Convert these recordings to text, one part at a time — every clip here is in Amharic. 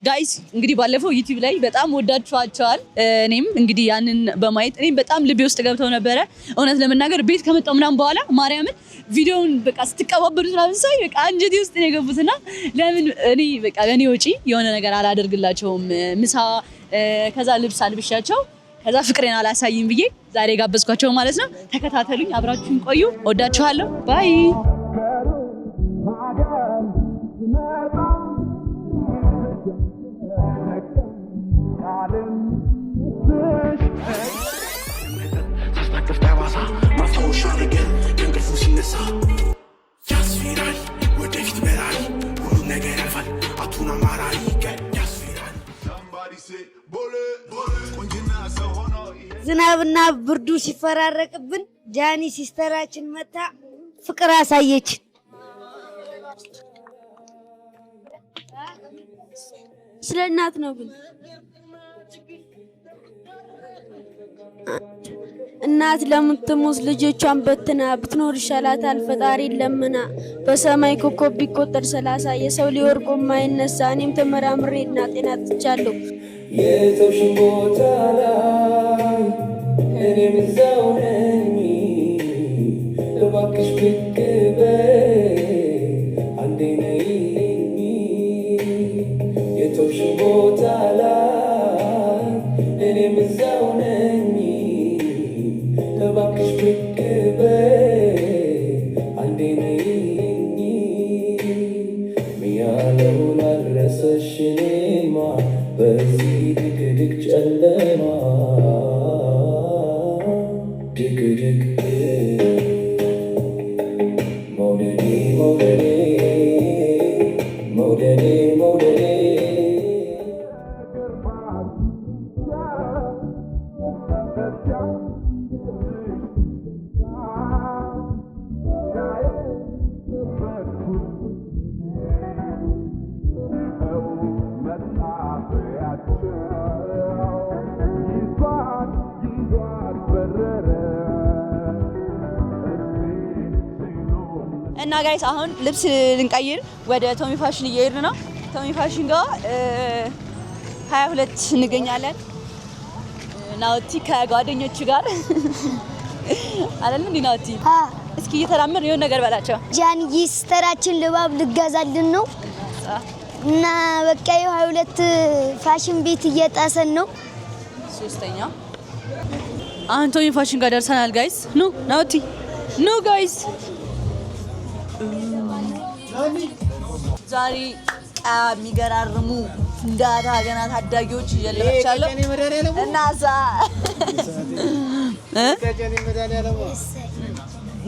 ጋይስ እንግዲህ ባለፈው ዩቲዩብ ላይ በጣም ወዳችኋቸዋል እኔም እንግዲህ ያንን በማየት እኔም በጣም ልቤ ውስጥ ገብተው ነበረ እውነት ለመናገር ቤት ከመጣው ምናምን በኋላ ማርያምን ቪዲዮውን በቃ ስትቀባበሉት ምናምን ሳይ በቃ አንጀቴ ውስጥ ነው የገቡትና ለምን እኔ በቃ ለኔ ወጪ የሆነ ነገር አላደርግላቸውም ምሳ ከዛ ልብስ አልብሻቸው ከዛ ፍቅሬን አላሳይም ብዬ ዛሬ ጋበዝኳቸው ማለት ነው ተከታተሉኝ አብራችሁን ቆዩ ወዳችኋለሁ ባይ ዝናብና ብርዱ ሲፈራረቅብን ጃኒ ሲስተራችን መታ ፍቅር አሳየች ስለ እናት ነው ግን እናት ለምትሞት ልጆቿን በትና ብትኖር ይሻላታል ፈጣሪ ለምና በሰማይ ኮከብ ቢቆጠር 30 የሰው ሊወርቆ ማይነሳ እኔም ተመራምሬ እናቴን አጥቻለሁ የተውሽን ቦታ ላይ እኔም እዛው ነኝ እባክሽ ብቅ በይ አንዴ ነይልኝ የተውሽን ቦታ ላይ እኔም እዛው ነኝ እባክሽ ብቅ በይ አንዴ ነይልኝ ሚያለው ላልረሳሽ እኔማ በዚህ ድቅድቅ ጨለማ ድቅድቅ መውደዴ መውደዴ መውደዴ መውደዴ እና ጋይስ አሁን ልብስ ልንቀይር ወደ ቶሚ ፋሽን እየሄድን ነው ቶሚ ፋሽን ጋር 22 እንገኛለን ናውቲ ከጓደኞቹ ጋር አይደለም ናውቲ እስኪ እየተራመድን የሆነ ነገር በላቸው ጃኒ ሲስተራችን ልባብ ልገዛልን ነው እና በቃ 22 ፋሽን ቤት እየጣሰን ነው ሶስተኛ አሁን ቶሚ ፋሽን ጋር ደርሰናል ጋይስ ኑ ናውቲ ኑ ጋይስ ዛሬ የሚገራርሙ ፍንዳታ ገና ታዳጊዎች ይየለቻለሁ እናሳ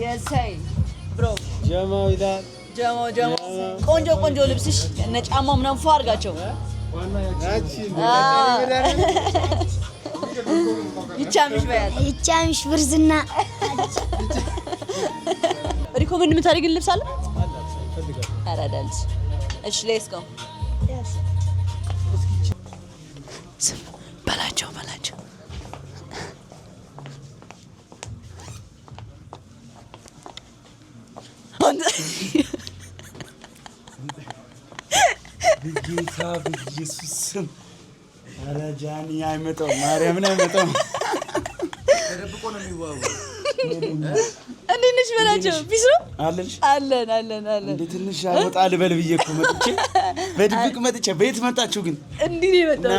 የሳይ ብሮ ጀማው ይላል ጀማው ቆንጆ ልብስሽ ነጫማው ምናምን ፏ አድርጋቸው ይቻምሽ ብርዝና ሪኮመንድ የምታደርጊልን ልብስ አለ? አራዳልስ እሺ ሌትስ ጎ በላቸው ጌታ በኢየሱስ ስም ኧረ ጃኒ አይመጣም ማርያምን አይመጣም ተደብቆ ነው የሚዋወው እንዴት ነሽ በላቸው ቢሱ አለሽ አለን እንዴ ትንሽ ያወጣል በል ብዬ እኮ መጥቼ በድብቅ መጥቼ ቤት መጣችሁ ግን እንዴ ነው የመጣው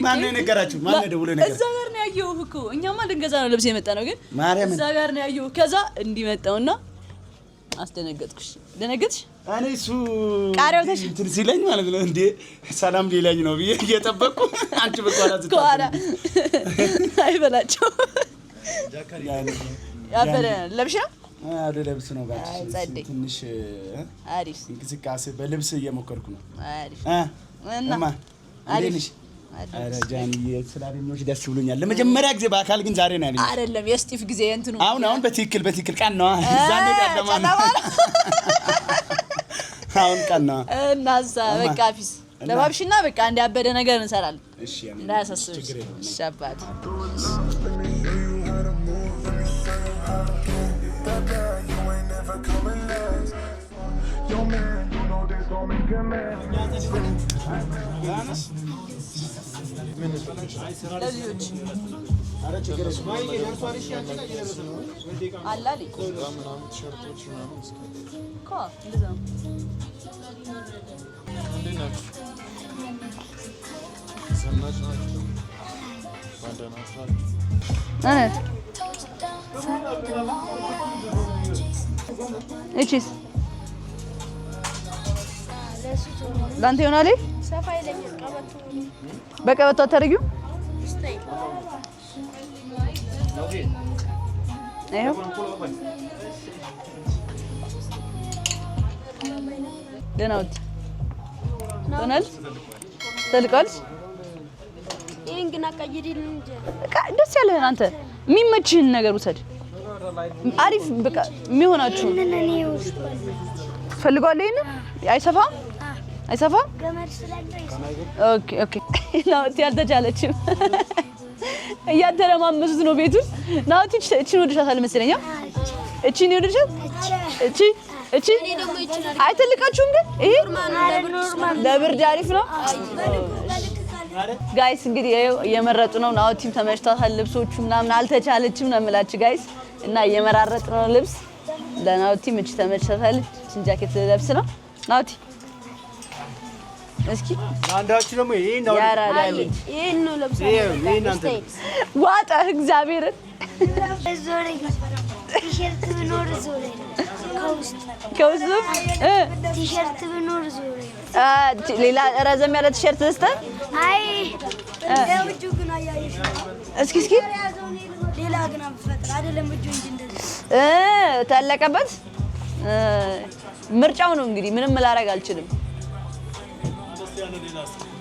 ማን ነው የነገራችሁ ማን ደውሎ ነገር እዛ ጋር ነው ያየው እኮ እኛማ ልንገዛ ነው ልብስ የመጣ ነው ግን ማርያምን እዛ ጋር ነው ያየው ከዛ እንዲመጣውና አስደነገጥኩሽ ደነገጥሽ እኔ እሱ ቃሪያው ተሽ እንትን ሲለኝ ማለት ነው እንዴ ሰላም ሊለኝ ነው ብዬ እየጠበቅኩ አንቺ በቋላ ኳራ አይበላቸው ያበረ ለብሻ አደ ለብስ ነው ጋር ትንሽ አሪፍ እንቅስቃሴ በልብስ እየሞከርኩ ነው አሪፍ እና አሪፍ አረ ጃኒ ስላገኘሁሽ ደስ ብሎኛል ለመጀመሪያ ጊዜ በአካል ግን ዛሬ ነው ያለኝ አይደለም የስቲፍ ጊዜ እንትኑ አሁን በትክክል ቀን ነው ዛኔ ቀደማ አሁን ቀን ነው እናዛ በቃ ፊስ ለባብሽና በቃ እንዲያበደ ነገር እንሰራለን እሺ እንዳያሳስብሽ ሻባት Yo man, you know this gon' እቺስ ላንተ ይሆናል። በቀበቶ አታረጊው? አይው ደናውት ዶናልድ ተልቃል። ይሄን ግን አቀይዲልን እንጂ ደስ ያለህን አንተ የሚመችህን ነገር ውሰድ። አሪፍ በቃ የሚሆናችሁ ፈልጓለሁ። ይሄን አይሰፋም አይሰፋም። ኦኬ ኦኬ ናውቲ ያልተቻለችም እያተረማመሱት ነው ቤቱን። ናውቲ እቺን ወደሻታል መሰለኝ። እቺን ወደሻት እቺ አይተልቃችሁም ግን ይሄ ለብርድ አሪፍ ነው። ጋይስ እንግዲህ እየመረጡ ነው። ናውቲም ተመችቷታል። ልብሶቹ ምናምን አልተቻለችም ነው የምላችሁ ጋይስ። እና እየመራረጥ ነው ልብስ ለናውቲም እቺ ተመችቷታል። እቺን ጃኬት ለብስ ነው ናውቲ። እስኪ አንዳችሁ ደግሞ ይሄን ነው ያራዳል። ይሄን ነው ለብሳለሁ። ዋጣ እግዚአብሔርን ቲሸርት ብኖር ዞሬ ከውስጥ ቲሸርት ብኖር ዞሬ ሌላ ረዘም ያለ ቲሸርት ልስጥህ? አይ ለውጁ ግን አያየሽ እስኪ ሌላ ግን አፈጥራ አይደለም እጁ እንጂ እንደዚህ ታለቀበት። ምርጫው ነው እንግዲህ ምንም ላደርግ አልችልም።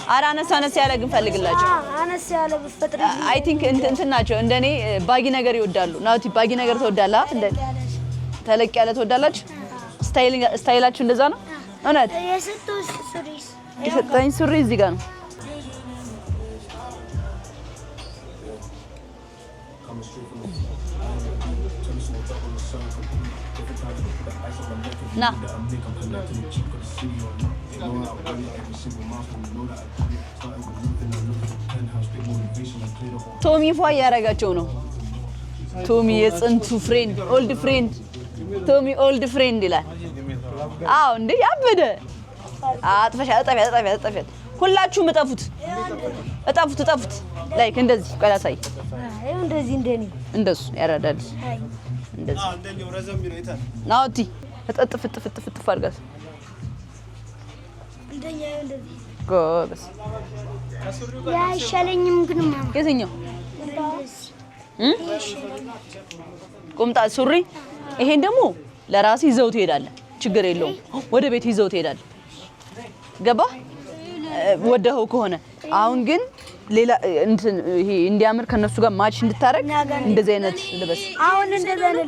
ኧረ አነስ ያለ ግን ፈልግላቸው። አነስ ያለ በፈጥራ አይ ቲንክ እንትን ናቸው እንደኔ ባጊ ነገር ይወዳሉ። ናውቲ ባጊ ነገር ትወዳለህ? ተለቅ ያለ ትወዳላችሁ? ስታይላችሁ እንደዛ ነው? እውነት የሰጠኝ ሱሪ እዚህ ጋር ነው። ና ቶሚ ፏ እያደረጋቸው ነው። ቶሚ የጽንቱ ፍሬንድ ኦልድ ፍሬንድ ቶሚ ኦልድ ፍሬንድ ይላል። አዎ እንዴ ያበደ አጥፈሻ እጠፊያት ሁላችሁም እጠፉት ላይክ እንደዚህ ቆይ ላሳይ። እንደዚህ እንደኔ እንደሱ ያራዳል። እንደዚህ አንደኛው ረዘም ነው ይታል ናውቲ ፍጥፍ አድርጋት እንደኛ እንደዚህ ጎበስ ያሻለኝም ግን ማማ የትኛው ቁምጣ ሱሪ? ይሄን ደግሞ ለራስህ ይዘው ትሄዳለህ። ችግር የለውም። ወደ ቤት ይዘው ትሄዳለህ። ገባ ወደኸው ከሆነ አሁን ግን ሌላ እንትን ይሄ እንዲያምር ከነሱ ጋር ማች እንድታረግ እንደዚህ አይነት ልበስ። አሁን እንደዛ ነው።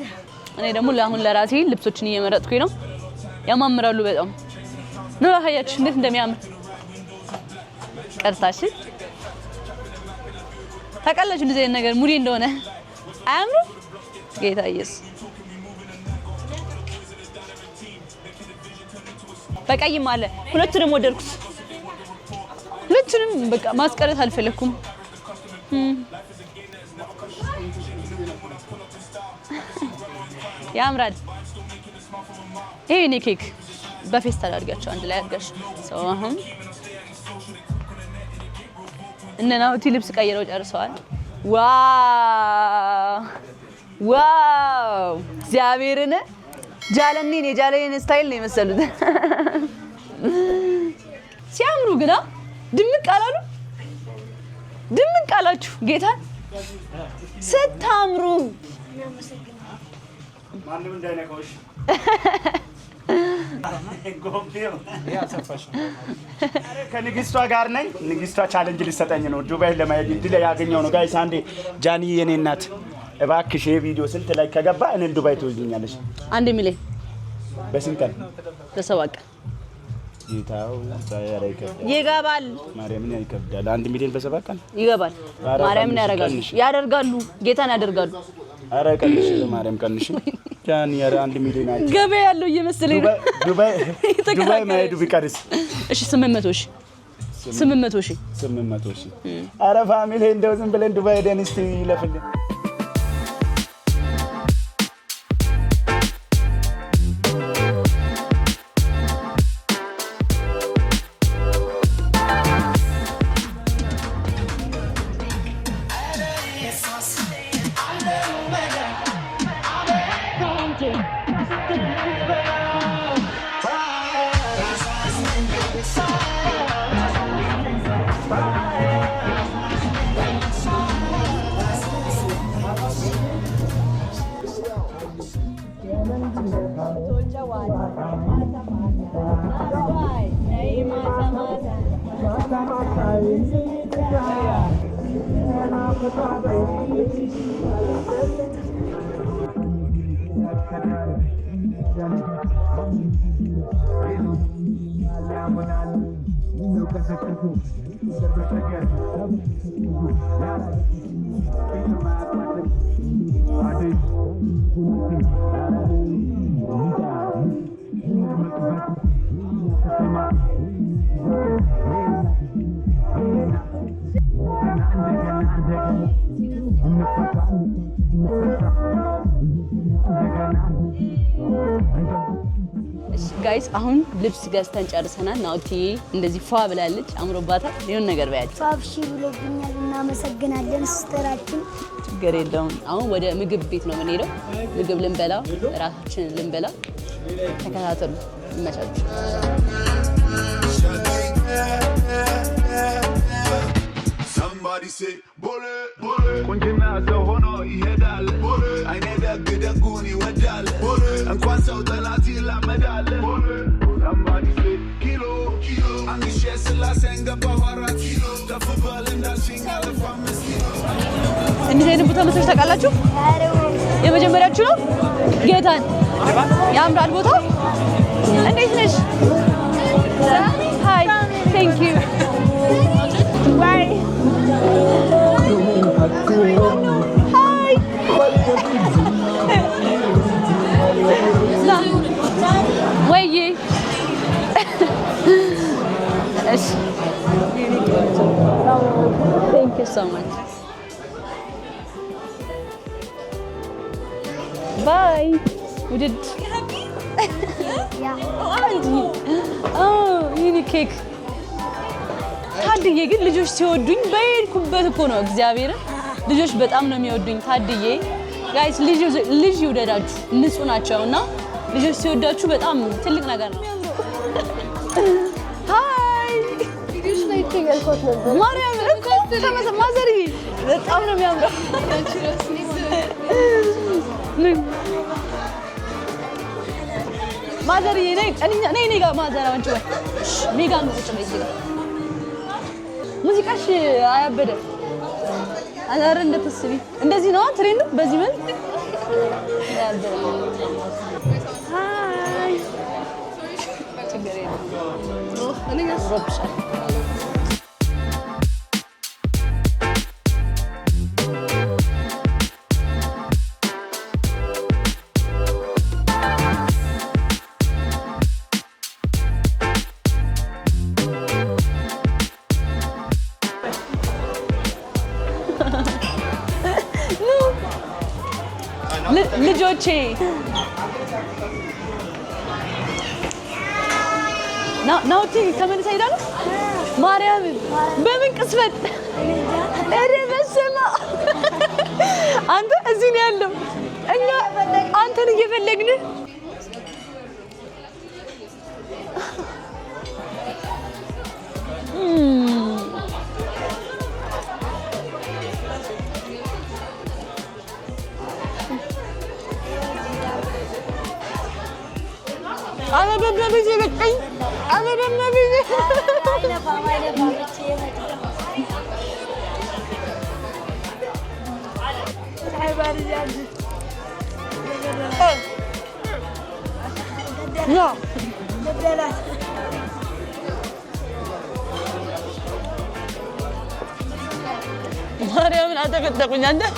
እኔ ደግሞ ለአሁን ለራሴ ልብሶችን እየመረጥኩኝ ነው። ያማምራሉ በጣም ነው። አያችሁ እንዴት እንደሚያምር ቀርታሽ ታውቃላችሁ። እንደዚህ አይነት ነገር ሙዲ እንደሆነ አያምሩ። ጌታ ኢየሱስ በቀይም አለ። ሁለቱንም ወደድኩት። ሁለቱንም በቃ ማስቀረት አልፈለኩም። ያምራል። ይሄ እኔ ኬክ በፌስታል አድርጋቸው አንድ ላይ አድርጋሽ ሰው አሁን እነ ናውቲ ልብስ ቀይረው ጨርሰዋል። ዋው እግዚአብሔርን የጃለኔን ስታይል ነው የመሰሉት። ሲያምሩ ግና ድምቅ አላሉ? ድምቅ አላችሁ ጌታ ስታምሩ። ማንም እንዳይነካውሽ ከንግስቷ ጋር ነኝ። ንግስቷ ቻሌንጅ ልትሰጠኝ ነው። ዱባይ ለማየት እድል ያገኘው ነው። ጋይስ አንዴ ጃኒ የኔ እናት እባክሽ የቪዲዮ ስንት ላይ ከገባ እኔን ዱባይ ትወስጂኛለሽ? 1 ሚሊዮን በስንት ቀን? በ7 ቀን ጌታው ዛሬ ይገባል። ማርያምን ያይከብዳል። 1 ሚሊዮን በ7 ቀን ይገባል። ማርያምን ያደርጋሉ። ጌታን ያደርጋሉ። ኧረ ቀንሽ፣ ለማርያም ቀንሽ። ጃኒ ኧረ 1 ሚሊዮን አለ ገበያ ያለው እየመሰለኝ ነው። ዱባይ መሄዱ ቢቀርስ? እሺ 800 ሺህ 800 ሺህ ኧረ ፋሚሊ እንደው ዝም ብለን ዱባይ ሄደን እስቲ ይለፍልን። ጋይስ አሁን ልብስ ገዝተን ጨርሰናል። ናውቲ እንደዚህ ፏ ብላለች፣ አምሮባታል። ይሁን ነገር በያችሁ ፋብሺ ብሎብኛል። እናመሰግናለን ሲስተራችን። ችግር የለውም። አሁን ወደ ምግብ ቤት ነው የምንሄደው። ምግብ ልንበላ፣ ራሳችንን ልንበላ። ተከታተሉ። ይመቻችሁ። Somebody say bole bole kunjina so hono ihedal bole ayne dag dagun iwadal bole enquan so talati la medal bole somebody say kilo kilo angi shesla senga bawara kilo tafbal ndal singal famisi እንዴ አይነት ቦታ መስራት ታውቃላችሁ? የመጀመሪያችሁ ነው? ጌታን ያምራል ቦታው። እንዴት ነሽ? ሃይ ቴንክ ዩ ባይ ሃይ ወይዬ እሺ ቴንክ ዩ ሶ ማች ባይ ውድድ ይሄ ኬክ ታድዬ ግን ልጆች ሲወዱኝ በሄድኩበት እኮ ነው። እግዚአብሔርን ልጆች በጣም ነው የሚወዱኝ። ታድዬ ጋይስ ልጅ ይውደዳችሁ፣ ንጹህ ናቸውና ልጆች ሲወዳችሁ በጣም ትልቅ ነገር ነው። ሃይ ቪዲዮሽ ላይ ተገልጾት ነበር። ማርያም እኮ ማዘሪ በጣም ነው የሚያምረው። ማዘሪ ነይ ጋር ማዘራ አንቺ ወይ ሜጋ ነው ቁጭ በይ ጋር ሙዚቃሽ አያበደ አዛር እንደተስቢ እንደዚህ ነው ትሬንዱ በዚህ ምን ያበደ ሃይ ችግር የለም እኔ ያስሮብሻ ልጆቼ ናውቲ ተመልሳ ሄዳለች። ማርያም በምን ቅስበት እረ በስመ አንተ እዚህ ነው ያለው። እኛ አንተን እየፈለግን أنا ببنبيزي بكي أنا ببنبيزي لا مريم لا تقدقني عندها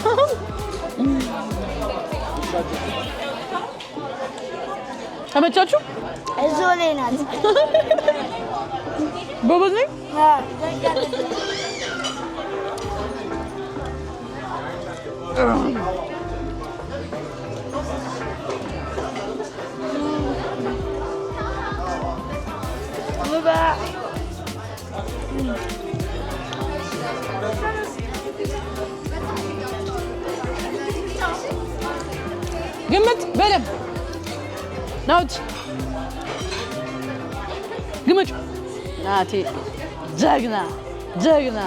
ተመቻችሁ? እዛው ላይ ናት። ጎበዝ ነኝ። ግምት በደምብ ናውት ግምት ናቲ ጀግና ጀግና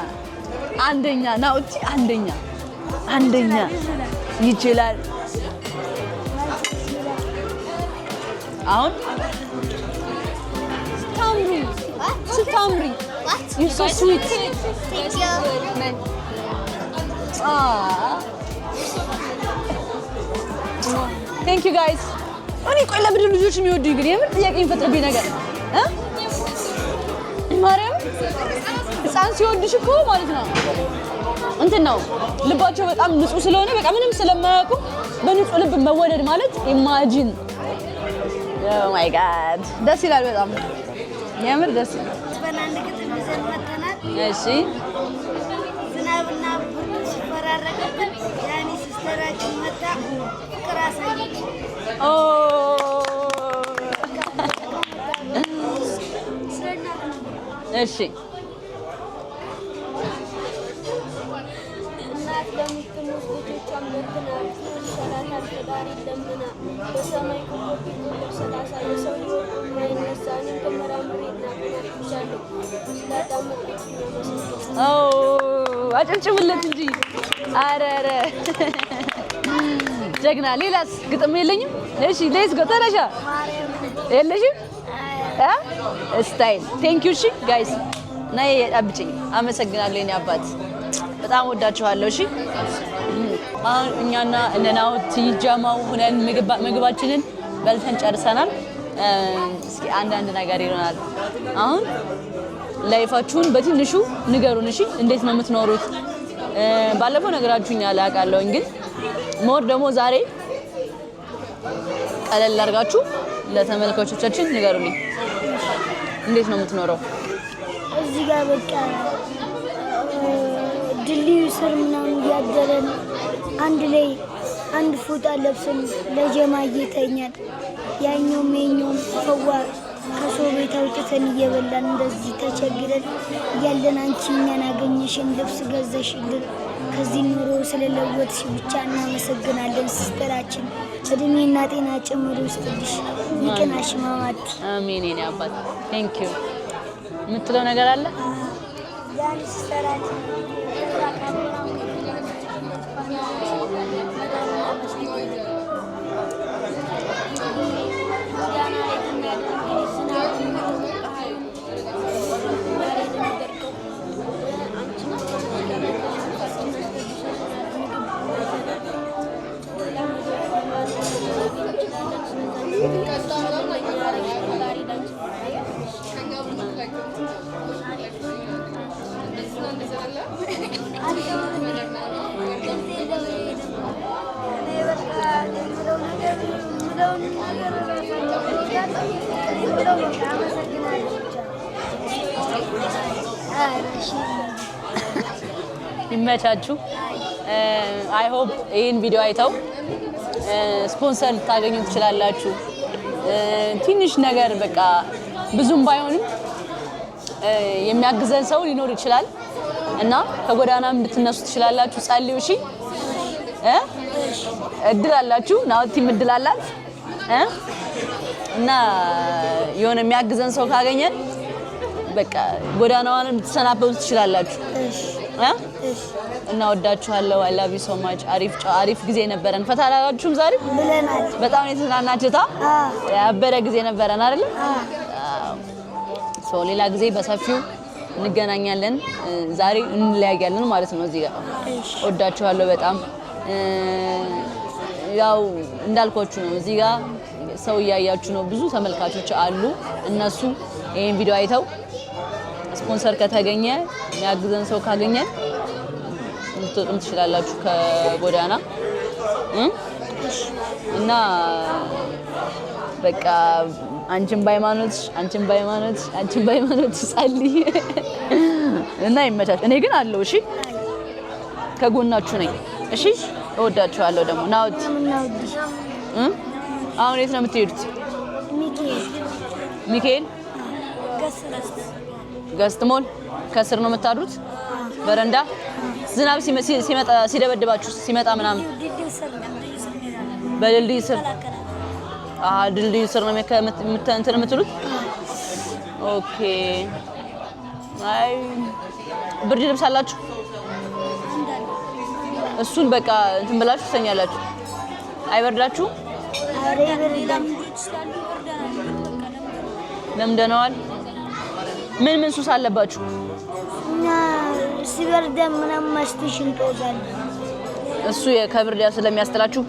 አንደኛ ናውቲ አንደኛ ይችላል። አሁን ስታምሪ you're so sweet. Thank you. Thank you guys. እኔ ቆይ ለምንድን ልጆች የሚወዱኝ ግን የምር ጥያቄ የሚፈጥርብኝ ነገር ማርያም ህፃን ሲወድሽ እኮ ማለት ነው እንትን ነው ልባቸው በጣም ንጹህ ስለሆነ በቃ ምንም ስለማያውቁ በንጹህ ልብ መወደድ ማለት ኢማጂን ኦ ማይ ጋድ ደስ ይላል በጣም የምር ደስ ይላል። በናንድ ግጥም ይዘን መጥተናል። እሺ ዝናብና ብርድ ሲፈራረቅብን ያኔ ሲስተራችን መጣ ፍቅር አሳየች። ኦ እሺ እናት ለምትሞት ልጆቿን በትና ይሻላታል ፈጣሪ ለምና በሰማይ ኮከብ ቢቆጠር 30 የሰው ሊወርቁ የማይነሳ እኔም ተመራምሬ እናገናኛለሁ ስላዳመጣች ነው። አጨብጭቡለት እንጂ ኧረ ጀግና። ሌላስ ግጥም የለኝም? እሺ ሌትስ ጎ ተነሻ የለሽም? ስታይል ቴንክ ዩ። እሺ ጋይስ ነይ ጠብጭኝ። አመሰግናለሁ የኔ አባት በጣም ወዳችኋለሁ። እሺ አሁን እኛና እነ ናውቲ ጀማው ሆነን ምግባችንን በልተን ጨርሰናል። እስኪ አንዳንድ ነገር ይሆናል። አሁን ላይፋችሁን በትንሹ ንገሩን። እሺ እንዴት ነው የምትኖሩት? ባለፈው ነገራችሁኛል አውቃለሁኝ፣ ግን ሞር ደግሞ ዛሬ ቀለል አድርጋችሁ ለተመልካቾቻችን ንገሩልኝ። እንዴት ነው የምትኖረው? እዚህ ጋር በቃ ድልድዩ ስር ምናምን እያደረን አንድ ላይ አንድ ፎጣ ለብሰን ለጀማ እየተኛል። ያኛውም የኛውም ፈዋ ከሰው ቤት አውጥተን እየበላን እንደዚህ ተቸግረን እያለን አንቺ እኛን አገኘሽን፣ ልብስ ገዘሽልን፣ ከዚህ ኑሮ ስለለወጥሽ ብቻ እናመሰግናለን ሲስተራችን። እድሜና ጤና ጨምሮ ይስጥልሽ፣ ይቅናሽ ማማት። አሜን የኔ አባት ቴንክ ዩ። የምትለው ነገር አለ? ያን ሲስተራችን ይመቻችሁ። አይ ሆፕ ይህን ቪዲዮ አይተው ስፖንሰር ልታገኙ ትችላላችሁ። ትንሽ ነገር በቃ ብዙም ባይሆንም የሚያግዘን ሰው ሊኖር ይችላል እና ከጎዳናም እንድትነሱ ትችላላችሁ። ጸልዩ። እሺ እድል አላችሁ፣ ናውቲም እድል አላት እና የሆነ የሚያግዘን ሰው ካገኘን በቃ ጎዳናዋን እንድትሰናበቱ ትችላላችሁ። እና ወዳችኋለሁ። አይ ላቭ ዩ ሶ ማች። አሪፍ ጊዜ ነበረን። ፈታ አላላችሁም? ዛሬ ብለናል። በጣም የተዝናናችሁታ ያበረ ጊዜ ነበረን አይደል? ሶ ሌላ ጊዜ በሰፊው እንገናኛለን። ዛሬ እንለያያለን ማለት ነው። እዚህ ጋር ወዳችኋለሁ በጣም። ያው እንዳልኳችሁ ነው። እዚህ ጋር ሰው እያያችሁ ነው። ብዙ ተመልካቾች አሉ። እነሱ ይሄን ቪዲዮ አይተው ስፖንሰር ከተገኘ የሚያግዘን ሰው ካገኘን ልትወጡም ትችላላችሁ ከጎዳና። እና በቃ አንቺም በሃይማኖትሽ ጸልይ እና ይመቻች። እኔ ግን አለው እሺ፣ ከጎናችሁ ነኝ እሺ። እወዳችኋለሁ። ደግሞ ናውት አሁን የት ነው የምትሄዱት? ሚካኤል ገስት ሞል ከስር ነው የምታድሩት? በረንዳ ዝናብ ሲመጣ ሲደበድባችሁ ሲመጣ ምናምን በድልድይ ስር ድልድይ ስር ነው እንትን የምትሉት? ኦኬ። አይ ብርድ ልብስ አላችሁ? እሱን በቃ እንትን ብላችሁ ትተኛላችሁ። አይበርዳችሁ? ለምደነዋል። ምን ሱስ አለባችሁ? እና ሲበርደን ምናምን ማስቲሽ እንጦዛለን። እሱ ከብርድ ስለሚያስጥላችሁ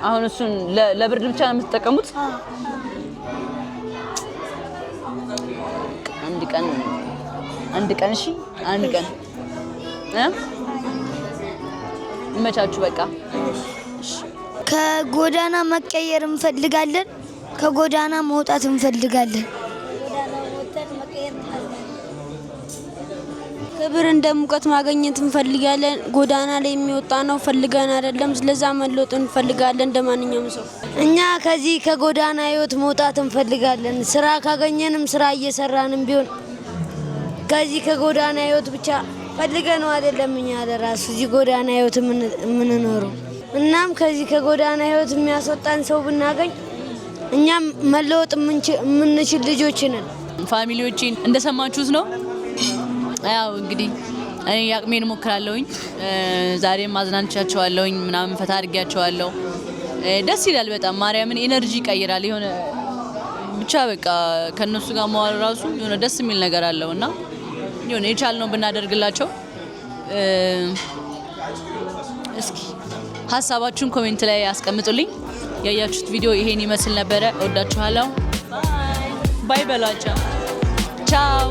አሁን እሱን ለብርድ ብቻ ነው የምትጠቀሙት? አንድ ቀን እሺ፣ አንድ ቀን ይመቻችሁ። በቃ ከጎዳና መቀየር እንፈልጋለን። ከጎዳና መውጣት እንፈልጋለን። ክብር እንደ ሙቀት ማግኘት እንፈልጋለን። ጎዳና ላይ የሚወጣ ነው ፈልገን አይደለም። ስለዛ መለወጥ እንፈልጋለን እንደማንኛውም ሰው። እኛ ከዚህ ከጎዳና ህይወት መውጣት እንፈልጋለን። ስራ ካገኘንም ስራ እየሰራንም ቢሆን ከዚህ ከጎዳና ህይወት ብቻ ፈልገነው አይደለም እኛ ለራሱ እዚህ ጎዳና ህይወት የምንኖረው። እናም ከዚህ ከጎዳና ህይወት የሚያስወጣን ሰው ብናገኝ እኛም መለወጥ የምንችል ልጆች ነን። ፋሚሊዎችን እንደሰማችሁት ነው። ያው እንግዲህ እኔ ያቅሜን ሞክራለሁኝ። ዛሬም አዝናንቻቸዋለሁኝ ምናምን ፈታ አድርጊያቸዋለሁ። ደስ ይላል በጣም ማርያምን ኢነርጂ ይቀይራል። የሆነ ብቻ በቃ ከነሱ ጋር መዋል ራሱ የሆነ ደስ የሚል ነገር አለውና የሆነ የቻልነው ብናደርግላቸው። እስኪ ሀሳባችሁን ኮሜንት ላይ አስቀምጡልኝ። ያያችሁት ቪዲዮ ይሄን ይመስል ነበረ። እወዳችኋለሁ። ባይ በሏቸው። ቻው